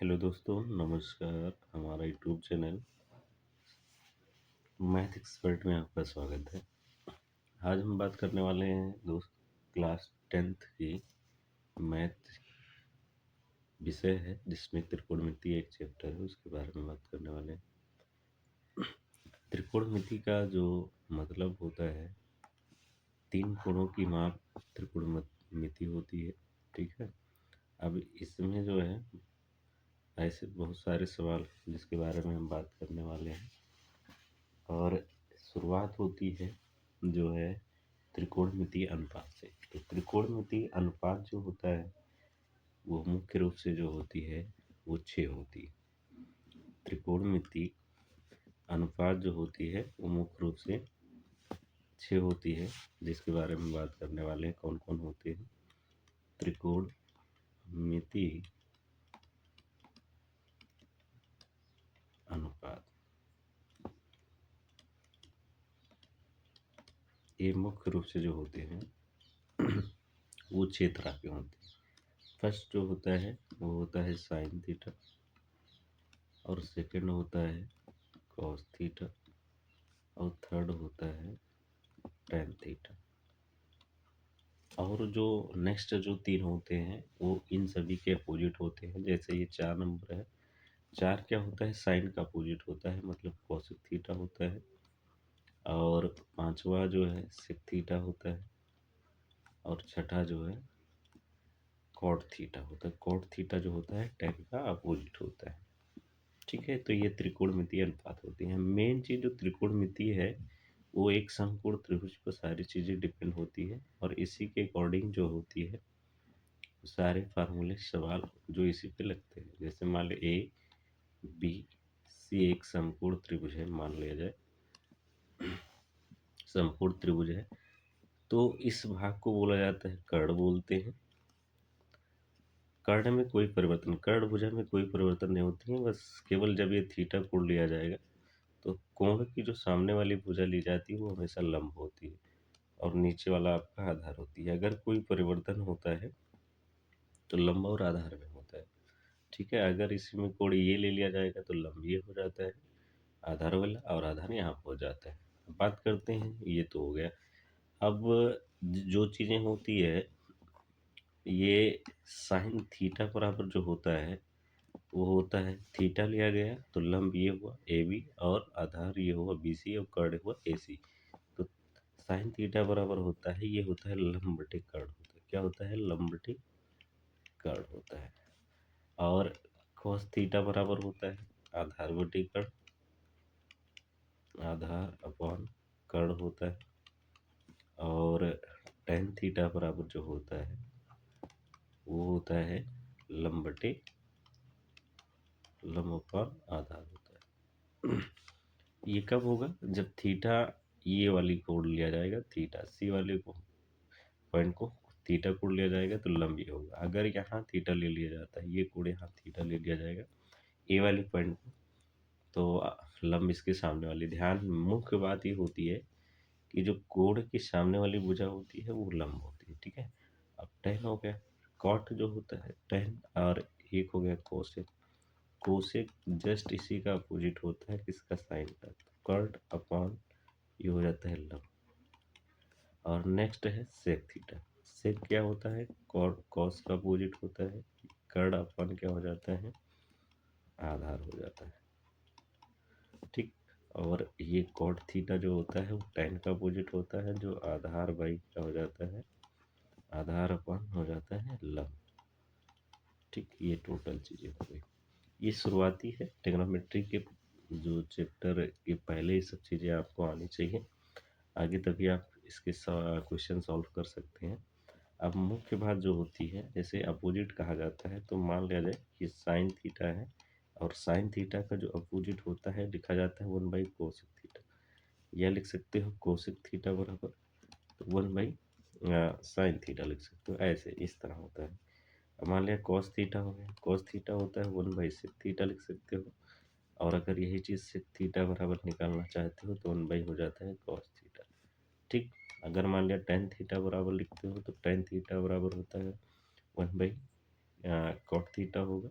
Hello दोस्तों, नमस्कार। हमारा यूट्यूब चैनल मैथ एक्सपर्ट में आपका स्वागत है। आज हम बात करने वाले हैं दोस्त क्लास 10th की मैथ विषय है जिसमें त्रिकोणमिति एक चैप्टर है, उसके बारे में बात करने वाले हैं। त्रिकोणमिति का जो मतलब होता है, तीन कोणों की माप त्रिकोणमिति होती है। ठीक है। अब इसमें जो है ऐसे बहुत सारे सवाल जिसके बारे में हम बात करने वाले हैं। और शुरुआत होती है जो है त्रिकोणमितीय अनुपात से। तो त्रिकोणमितीय अनुपात जो होता है वो मुख्य रूप से जो होती है वो 6 होती है। त्रिकोणमितीय अनुपात जो होती है वो मुख्य रूप से 6 होती है, जिसके बारे में बात करने वाले हैं कौन कौन होते हैं। त्रिकोणमितीय अनुपात ये मुख्य रूप से जो होते हैं वो 6 तरह के होते हैं। फर्स्ट जो होता है वो होता है साइन थीटा, और सेकंड होता है कॉस थीटा, और थर्ड होता है टेन थीटा। और जो नेक्स्ट जो तीन होते हैं वो इन सभी के अपोजिट होते हैं। जैसे ये 4 नंबर है, 4 क्या होता है, साइन का अपोजिट होता है, मतलब कॉसिक थीटा होता है। और पांचवा जो है सेक थीटा होता है, और छठा जो है कॉट थीटा होता है। कॉट थीटा जो होता है टेन का अपोजिट होता है। ठीक है। तो ये त्रिकोणमितीय अनुपात होती हैं। मेन चीज़ जो त्रिकोणमितीय है वो एक समकोण त्रिभुज पर सारी चीज़ें डिपेंड होती है, और इसी के अकॉर्डिंग जो होती है सारे फार्मूले सवाल जो इसी पे लगते हैं। जैसे मान लो ए बी सी एक समकोण त्रिभुज है, मान लिया जाए समकोण त्रिभुज है, तो इस भाग को बोला जाता है कर्ण बोलते हैं। कर्ण में कोई परिवर्तन, कर्ण भुजा में कोई परिवर्तन नहीं होती है, बस केवल जब ये थीटा कोण लिया जाएगा तो कोण की जो सामने वाली भुजा ली जाती है वो हमेशा लंब होती है, और नीचे वाला आपका आधार होती है। अगर कोई परिवर्तन होता है तो लंब और आधार में होता है। ठीक है। अगर इसमें कोण ये ले लिया जाएगा तो लंब ये हो जाता है आधार वाला, और आधार यहाँ हो जाता है। अब बात करते हैं, ये तो हो गया। अब जो चीज़ें होती है, ये साइन थीटा बराबर जो होता है वो होता है थीटा लिया गया तो लंब ये हुआ ए बी, और आधार ये हुआ बी सी, और कर्ण हुआ ए सी। तो साइन थीटा बराबर होता है, ये होता है लंब बटे कर्ण होता है। क्या होता है, लंब बटे कर्ण होता है। और cos थीटा बराबर होता है आधार बटे कर्ण, आधार अपॉन कर्ण होता है। और tan थीटा बराबर जो होता है वो होता है लंब बटे लंब अपॉन आधार होता है। ये कब होगा, जब थीटा ये वाली कोण लिया जाएगा, थीटा सी वाले को पॉइंट को थीटा कोण लिया जाएगा तो लंब ये होगा। अगर यहाँ थीटा ले लिया जाता है, ये कोण यहाँ थीटा ले लिया जाएगा ए वाले पॉइंट को, तो लंब इसके सामने वाली। ध्यान, मुख्य बात ये होती है कि जो कोण की सामने वाली भुजा होती है वो लंब होती है। ठीक है। अब टेन हो गया, कॉट जो होता है टेन, और एक हो गया कोसेक। कोसेक जस्ट इसी का अपोजिट होता है किसका, साइन का। तो कॉट अपॉन ये हो जाता है लंब। और नेक्स्ट है सेक थीटा। सेक क्या होता है, कॉस का अपोजिट होता है। कर्ण अपॉन क्या हो जाता है, आधार हो जाता है। ठीक। और ये कॉट थीटा जो होता है वो टेन का अपोजिट होता है, जो आधार बाई क्या हो जाता है, आधार अपॉन हो जाता है लंब। ठीक। ये टोटल चीज़ें हो गई। ये शुरुआती है ट्रिग्नोमेट्री के जो चैप्टर के पहले ये सब चीज़ें आपको आनी चाहिए, आगे तभी आप इसके क्वेश्चन सॉल्व कर सकते हैं। अब मुख्य बात जो होती है, जैसे अपोजिट कहा जाता है, तो मान लिया जाए कि साइन थीटा है, और साइन थीटा का जो अपोजिट होता है लिखा जाता है 1 बाई कोसिक थीटा। या लिख सकते हो कोसिक थीटा बराबर 1 बाई साइन थीटा लिख सकते हो, ऐसे इस तरह होता है। अब मान लिया कॉस थीटा हो गया, कॉस थीटा होता है 1 बाई सेक थीटा लिख सकते हो। और अगर यही चीज़ सेक थीटा बराबर निकालना चाहते हो तो 1 बाई हो जाता है कॉस थीटा। ठीक। अगर मान लिया टेन थीटा बराबर लिखते हो तो टेन थीटा बराबर होता है 1 बाई कॉट थीटा होगा।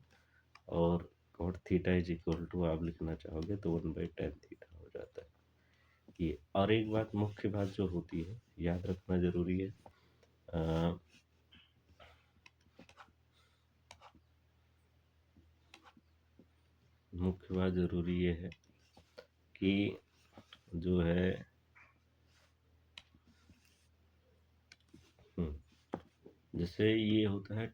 और cot theta is equal to आप लिखना चाहोगे तो 1/tan थीटा हो जाता है ये। और एक बात, मुख्य बात जो होती है याद रखना जरूरी है, मुख्य बात जरूरी ये है कि जो है जैसे ये होता है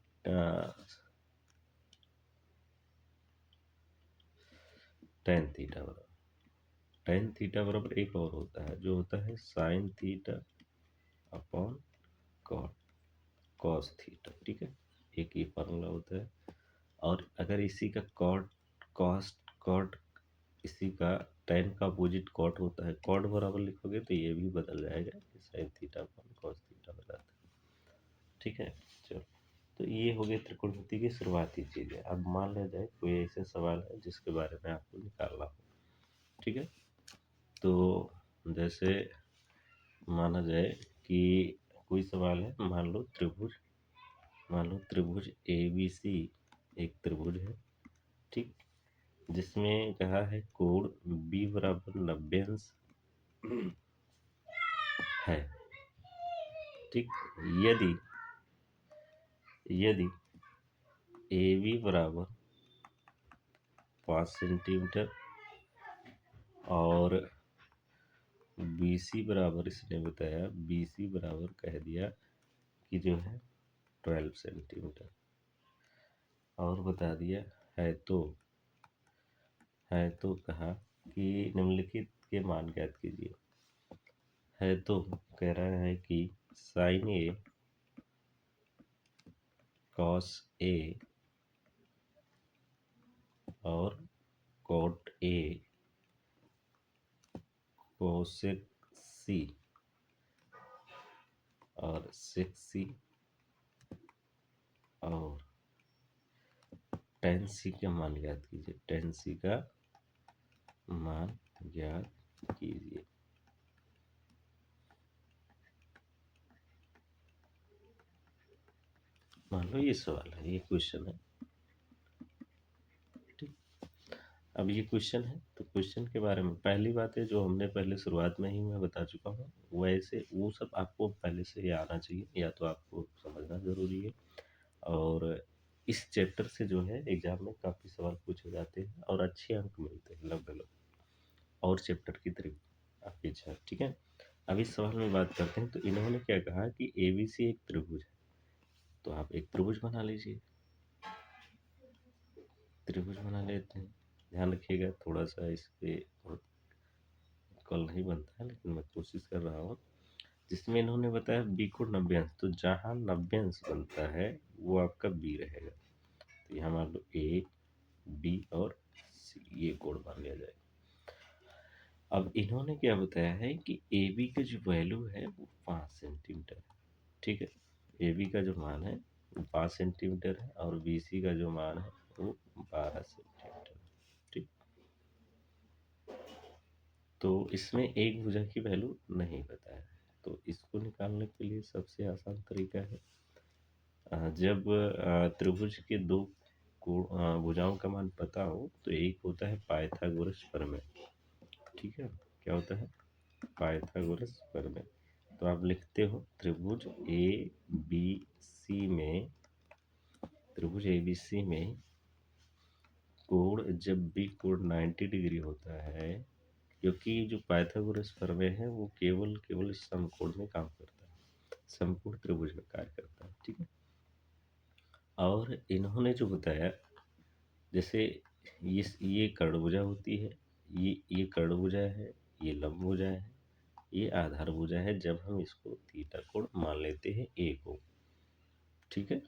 tan थीटा बराबर, tan थीटा बराबर एक और होता है जो होता है sin theta upon cos theta, ठीक है। एक ये फार्मूला होता है। और अगर इसी का कॉट इसी का tan का अपोजिट कॉट होता है, कॉट बराबर लिखोगे तो ये भी बदल जाएगा कि sin theta upon cos theta हो जाता है, ठीक है। चलो, तो ये हो गई त्रिकोणमिति की शुरुआती चीजें। अब मान लिया जाए कोई ऐसे सवाल है जिसके बारे में आपको निकालना हो, ठीक है। तो जैसे माना जाए कि कोई सवाल है, मान लो त्रिभुज ए बी सी एक त्रिभुज है, ठीक, जिसमें कहा है कोण बी बराबर 90 है, ठीक। यदि यदि ए बी बराबर 5 सेंटीमीटर और बी सी बराबर, इसने बताया बी सी बराबर कह दिया कि जो है 12 सेंटीमीटर, और बता दिया है तो कहा कि निम्नलिखित के मान ज्ञात कीजिए। है तो कह रहा है कि साइन ए कॉस ए और कॉट ए कोसेक सी और सेक सी और टेन सी का मान ज्ञात कीजिए, टेन सी का मान ज्ञात कीजिए। मान लो ये सवाल है, ये क्वेश्चन है, ठीक। अब ये क्वेश्चन है तो क्वेश्चन के बारे में पहली बात है जो हमने पहले शुरुआत में ही मैं बता चुका हूँ, वैसे वो सब आपको पहले से ही आना चाहिए, या तो आपको समझना ज़रूरी है। और इस चैप्टर से जो है एग्जाम में काफ़ी सवाल पूछे जाते हैं और अच्छे अंक मिलते हैं लगभग, और चैप्टर की तरफ आपकी इच्छा, ठीक है। अब इस सवाल में बात करते हैं। तो इन्होंने क्या कहा कि ए बी सी एक त्रिभुज है, तो आप एक त्रिभुज बना लीजिए, त्रिभुज बना लेते हैं। ध्यान रखिएगा थोड़ा सा, इस पे बहुत कल नहीं बनता है लेकिन मैं कोशिश कर रहा हूँ। जिसमें इन्होंने बताया बी को 90 अंश, तो जहाँ 90 अंश बनता है वो आपका बी रहेगा। तो यहाँ मान लो ए बी और सी, ये कोड मान लिया जाए। अब इन्होंने क्या बताया है कि ए बी का जो वैल्यू है वो 5 सेंटीमीटर है, ठीक है। ए बी का जो मान है वो 5 सेंटीमीटर है और बी सी का जो मान है वो 12 सेंटीमीटर है, ठीक। तो इसमें एक भुजा की वैल्यू नहीं बताया है, तो इसको निकालने के लिए सबसे आसान तरीका है, जब त्रिभुज के दो भुजाओं का मान पता हो तो एक होता है पाइथागोरस प्रमेय, ठीक है। क्या होता है? पाइथागोरस प्रमेय। तो आप लिखते हो त्रिभुज ए बी सी में, त्रिभुज ए बी सी में कोण जब भी कोण 90 डिग्री होता है, क्योंकि जो पाइथागोरस प्रमेय है वो केवल केवल समकोण में काम करता है, समकोण त्रिभुज में कार्य करता है, ठीक है। और इन्होंने जो बताया, जैसे ये कर्णभुजा होती है, ये कर्णभुजा है, ये लंब भुजा है, ये आधार भुजा है, जब हम इसको थीटा कोण मान लेते हैं ए को, ठीक है।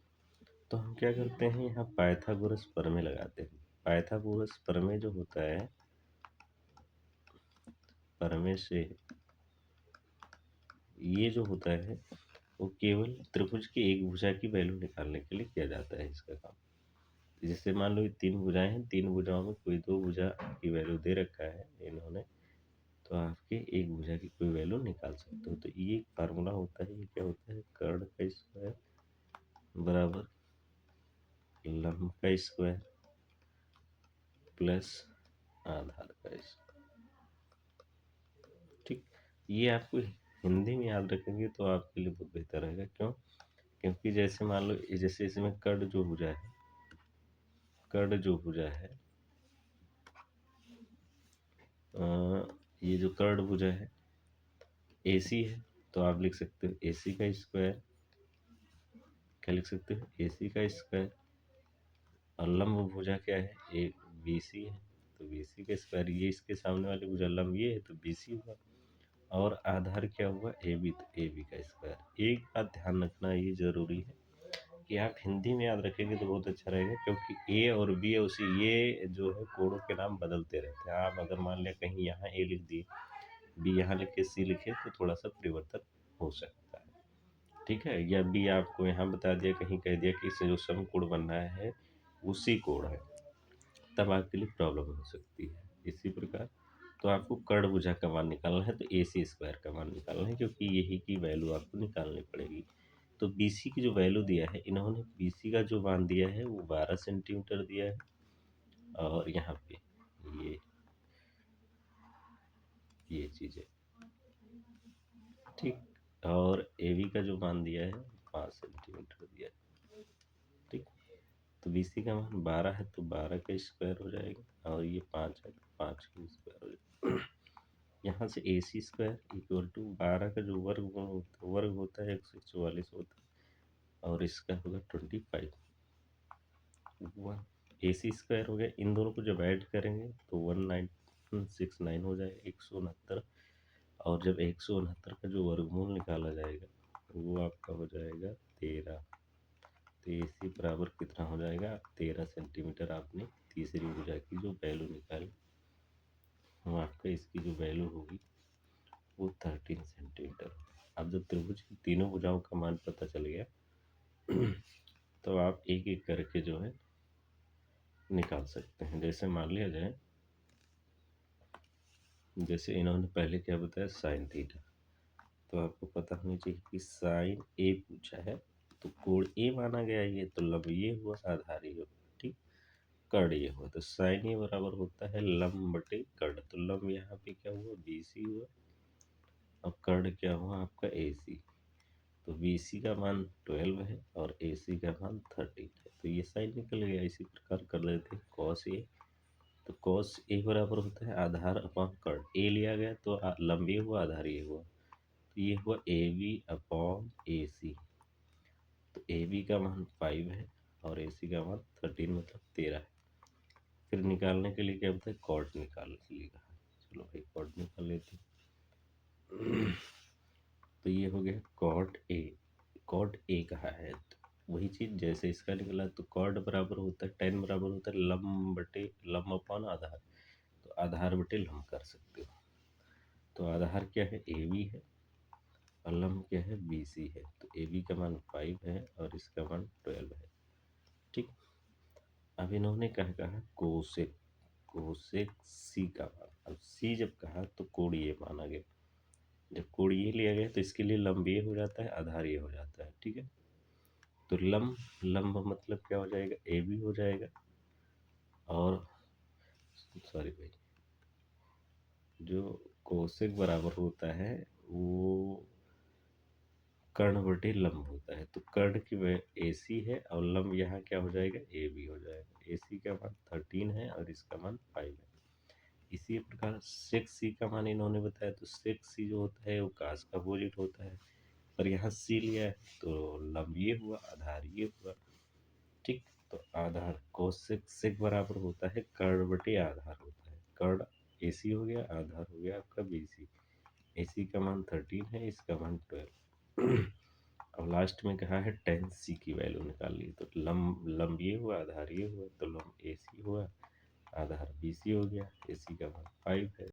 तो हम क्या करते हैं, यहाँ पाइथागोरस प्रमेय लगाते हैं। पाइथागोरस प्रमेय जो होता है, प्रमेय से ये जो होता है वो केवल त्रिभुज की एक भुजा की वैल्यू निकालने के लिए किया जाता है इसका काम। जैसे मान लो ये 3 भुजाएं हैं, 3 भुजाओं में कोई 2 भुजा की वैल्यू दे रखा है इन्होंने, तो आपके एक भुजा की कोई वैल्यू निकाल सकते हो। तो ये एक फार्मूला होता है, ये क्या होता है, कर्ण का स्क्वायर बराबर लंब का स्क्वायर प्लस आधार का स्क्वायर। ठीक, ये आपको हिंदी में याद रखेंगे तो आपके लिए बहुत बेहतर रहेगा। क्यों? क्योंकि जैसे मान लो जैसे इसमें कर्ण जो भुजा है ये जो कर्ण भुजा है AC है, तो आप लिख सकते हो AC का स्क्वायर। क्या लिख सकते हो? AC का स्क्वायर। और लंब भुजा क्या है? BC है, तो BC का स्क्वायर। ये इसके सामने वाली भुजा लंब ये है तो BC हुआ। और आधार क्या हुआ? AB, तो AB का स्क्वायर। एक बात ध्यान रखना ये जरूरी है कि आप हिंदी में याद रखेंगे तो बहुत अच्छा रहेगा, क्योंकि A और B है उसी ये जो है कोड़ों के नाम बदलते रहते हैं। आप अगर मान लिया कहीं यहाँ A लिख दिए, B यहाँ लिखे, C लिखे तो थोड़ा सा परिवर्तन हो सकता है। ठीक है, या B आपको यहाँ बता दिया, कहीं कह दिया कि इससे जो समकोण बन रहा है उसी कोण है, तब आपके लिए प्रॉब्लम हो सकती है। इसी प्रकार तो आपको कर्ण भुजा का मान निकालना है तो AC स्क्वायर का मान निकालना है, क्योंकि यही की वैल्यू आपको निकालनी पड़ेगी। तो BC की जो वैल्यू दिया है, इन्होंने BC का जो मान दिया है वो 12 सेंटीमीटर दिया है। और यहाँ पे ये चीज़ है। ठीक, और AB का जो मान दिया है 5 सेंटीमीटर दिया है। ठीक, तो BC का मान 12 है तो 12 का स्क्वायर हो जाएगा, और ये 5 है तो 5 का स्क्वायर हो जाएगा। यहाँ से AC स्क्वायर इक्वल टू 12 का जो वर्ग होता है 144 होता है, और इसका होगा 25। AC स्क्वायर हो गया, इन दोनों को जब ऐड करेंगे तो 1969 हो जाएगा, 169। और जब 169 का जो वर्गमूल निकाला जाएगा वो आपका हो जाएगा 13। तो AC बराबर कितना हो जाएगा? 13 सेंटीमीटर। आपने तीसरी भुजा की जो वैल्यू निकाली वो आपका इसकी जो वैल्यू होगी वो 13 सेंटीमीटर। अब जब त्रिभुज की तीनों भुजाओं का मान पता चल गया तो आप एक एक करके जो है निकाल सकते हैं। जैसे मान लिया जाए, जैसे इन्होंने पहले क्या बताया? Sine theta. तो आपको पता होनी चाहिए कि साइन A पूछा है तो कोण A माना गया, ये तो लंब ये हुआ, आधार ये हुआ। ठीक, कर्ण ये हुआ, तो साइन A बराबर होता है लंब बटे कर्ण। तो लंब यहाँ पे क्या हुआ? BC हुआ, और कर्ण क्या हुआ आपका AC। तो BC का मान 12 है और AC का मान 13 है, तो ये साइन निकल गया। इसी प्रकार कर लेते हैं cos A। तो cos A बराबर होता है आधार अपॉन कर्ण। A लिया गया तो लंब ये हुआ, आधार ये हुआ, तो ये हुआ AB अपॉन AC। तो AB का मान 5 है और AC का मान 13 मतलब 13 है। फिर निकालने के लिए क्या होता है? कॉट निकाल लिएगा। चलो भाई कॉट निकाल लेते हैं। तो ये हो गया कॉट A। कॉट A कहा है तो वही चीज़ जैसे इसका निकला, तो कॉट बराबर होता है tan बराबर होता है लंब बटे लंब अपॉन आधार। तो आधार बटे लंब कर सकते हो। तो आधार क्या है? AB है, और लंब क्या है? BC है। तो AB का मान 5 है और इसका मान 12 है। ठीक, अब इन्होंने कहा कोसेक। कोसेक C का मान। अब C जब कहा तो कोण ये माना गया। जब कोण ये लिया गया तो इसके लिए लंब ये हो जाता है, आधार ये हो जाता है। ठीक है, तो लंब मतलब क्या हो जाएगा? AB हो जाएगा। और सॉरी भाई, जो कोसेक बराबर होता है वो कर्ण बटे लंब होता है। तो कर्ण की AC है और लंब यहाँ क्या हो जाएगा? AB हो जाएगा। AC का मान 13 है और इसका मान 5 है। इसी प्रकार सेक C का मान इन्होंने बताया, तो सेक C जो होता है वो कास का अपोजिट होता है, पर यहाँ C लिया है तो लंब ये हुआ, आधार ये हुआ। ठीक, तो आधार कोसेक सेक बराबर होता है कर्ण बटे आधार होता है। कर्ण AC हो गया, आधार हो गया आपका BC। AC का मान 13 है, इसका मान 12। अब लास्ट में कहा है tan C की वैल्यू निकाल ली, तो लंब ये हुआ, आधार ये हुआ, तो लंब AC हुआ, आधार BC हो गया, AC का मान 5 है।